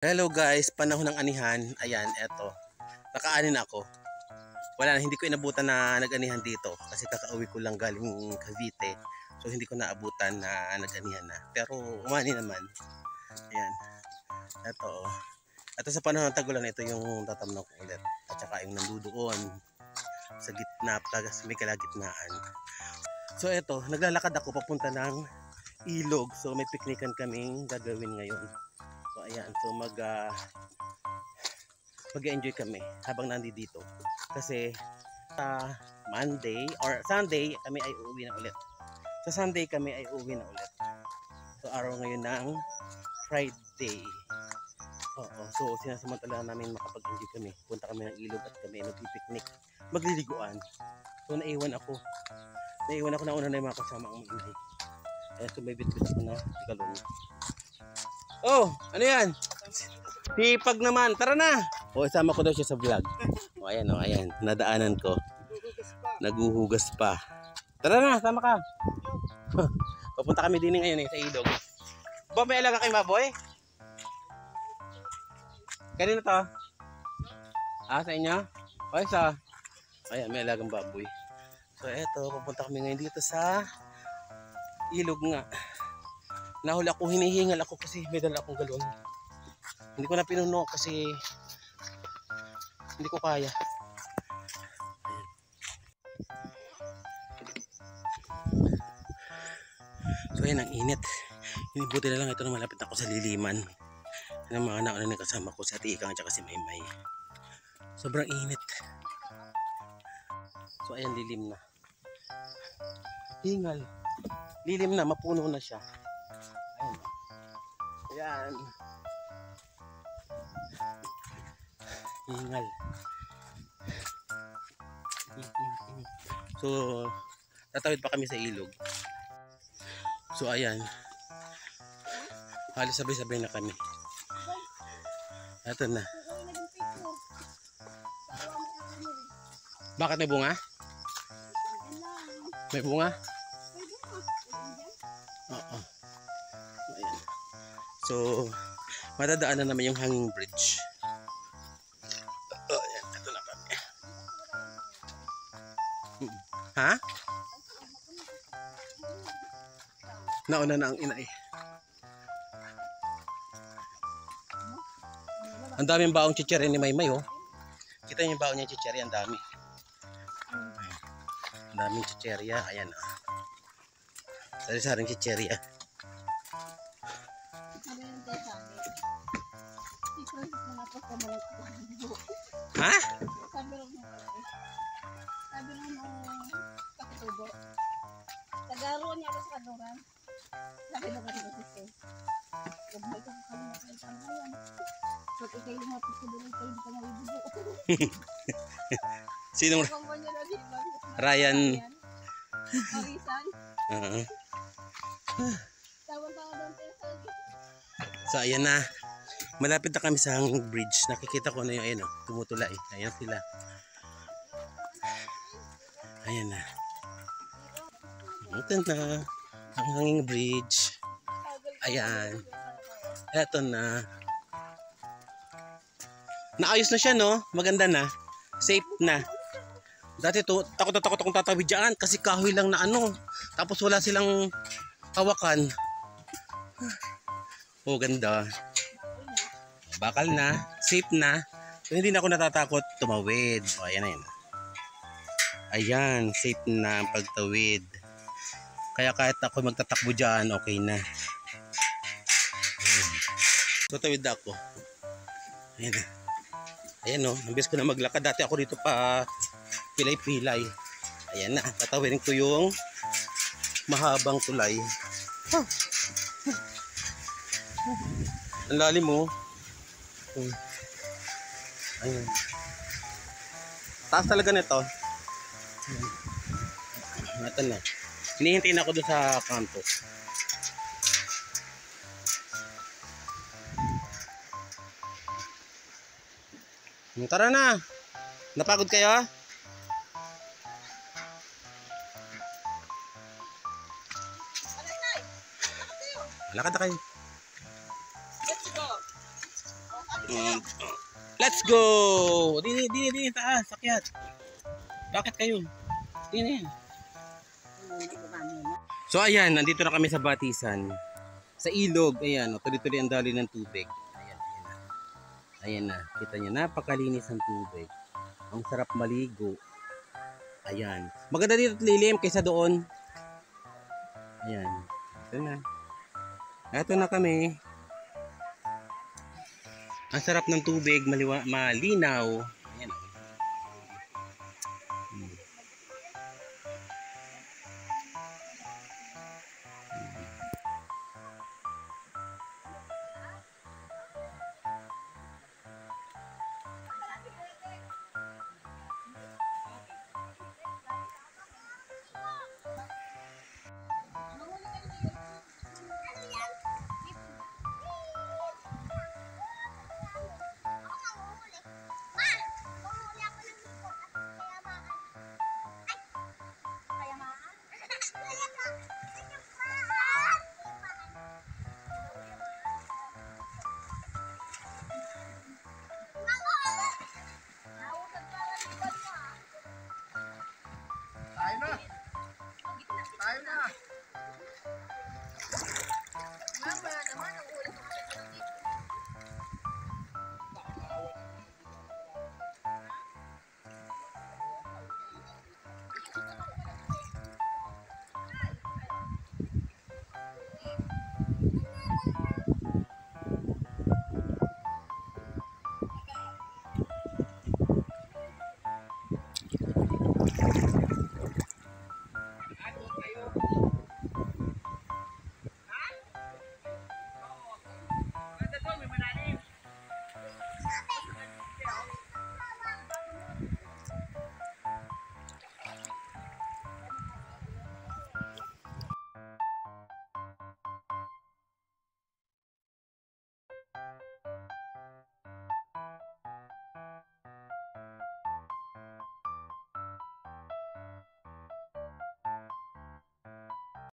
Hello guys, panahon ng anihan. Ayan, eto. Nakaanin ako. Wala na, hindi ko inabutan na nag-anihan dito kasi kakauwi ko lang galing Cavite. So hindi ko naabutan na nag-anihan na. Pero umani naman. Ayan. Eto. Ito sa panahon ng tagulan, ito yung tatamnan ko ulit. At saka yung nandudoon sa gitna, may kalagitnaan. So eto, naglalakad ako papunta ng ilog. So may piknikan kaming gagawin ngayon. So ayan, so mag-enjoy kami habang nandito kasi sa Monday or Sunday kami ay uuwi na ulit. Sa Sunday kami ay uuwi na ulit. So araw ngayon ng Friday. Oo, so sinasamantala namin makapag-enjoy kami. Punta kami ng ilog at kami magpipiknik, magliliguan. So naiwan ako na una na yung mga kasama ang maingay. Ayan, so may bitbit ko na galon. Oh, ano yan? Sipag naman, tara na! O, isama ko daw siya sa vlog. O, ayan, nadaanan ko. Naguhugas pa. Tara na, sama ka. Papunta kami din ngayon sa ilog. Ba, may alaga kayo maboy? Kanina to? Sa inyo? O, isa. Ayan, may alagang baboy. So, eto, papunta kami ngayon dito sa ilog nga. Nahuli ako, hinihingal ako kasi may dala akong galon. Hindi ko na pinuno kasi hindi ko kaya. So ayan, ang init. Hinibuti na lang ito na malapit ako sa liliman. Yan ang mga anak na kasama ko, si Ate Ikang at si Maymay. Sobrang init. So ayan, lilim na. Hingal. Lilim na, mapuno na siya. Ayan. Hingal. So, tatawid pa kami sa ilog. So, ayan. Halos sabay-sabay na kami. Ito na. Bakit may bunga? May bunga? Oo. Ayan. So, madadaanan naman yung hanging bridge. Ayan, ito na kami. Ha? Nauna na ang inay. Ang daming baong chichiri ni Maymay, oh. Kita niyo yung baong niya chichiri, ang dami. Ang daming chichiri, ayan. Sari-saring chichiri, Ha? Sabi ng kakitubo. Tagaro niya ako sa kaduran. Sabi ng kakitubo. Gabay ko kami na kayo tamayan. So, ikay yung mga pagkadulan kayo di ka nalibubo. Sinong? Ryan. Marisan. Tawang-tawang doon tayo. So, ayan na. Malapit na kami sa hanging bridge. Nakikita ko na yung ayan, tumutulay. Ayan sila. Ayan na. Ito na. Ang hanging bridge. Ayan. Ito na. Naayos na siya, no? Maganda na. Safe na. Dati to, takot na takot akong tatawid dyan kasi kahoy lang na ano. Tapos wala silang hawakan. Oh, ganda. Bakal na, safe na. So, hindi na ako natatakot tumawid. O, ayan na yun. Ayan, safe na ang pagtawid. Kaya kahit ako magtatakbo dyan, okay na. So, tawid ako. Ayan na. Ayan o, nambis ko na maglakad. Dati ako dito pa pilay-pilay. Ayan na, tatawidin ko yung mahabang tulay. Ang lalim mo. Ayun. Taas talaga nito. Ito na. Hinihintay na ako doon sa kanto. Tara na. Napagod kayo? Lakad na kayo. Let's go. Let's go! Dini, taas, sakyat. Bakit kayo? Dini. So ayan, nandito na kami sa Batisan. Sa ilog, ayan, tuloy-tuloy ang daloy ng tubig. Ayan na, kita niyo, napakalinis ang tubig. Ang sarap maligo. Ayan. Maganda dito at lilim kaysa doon. Ayan. Ito na. Ito na kami. Ang sarap ng tubig, malinaw.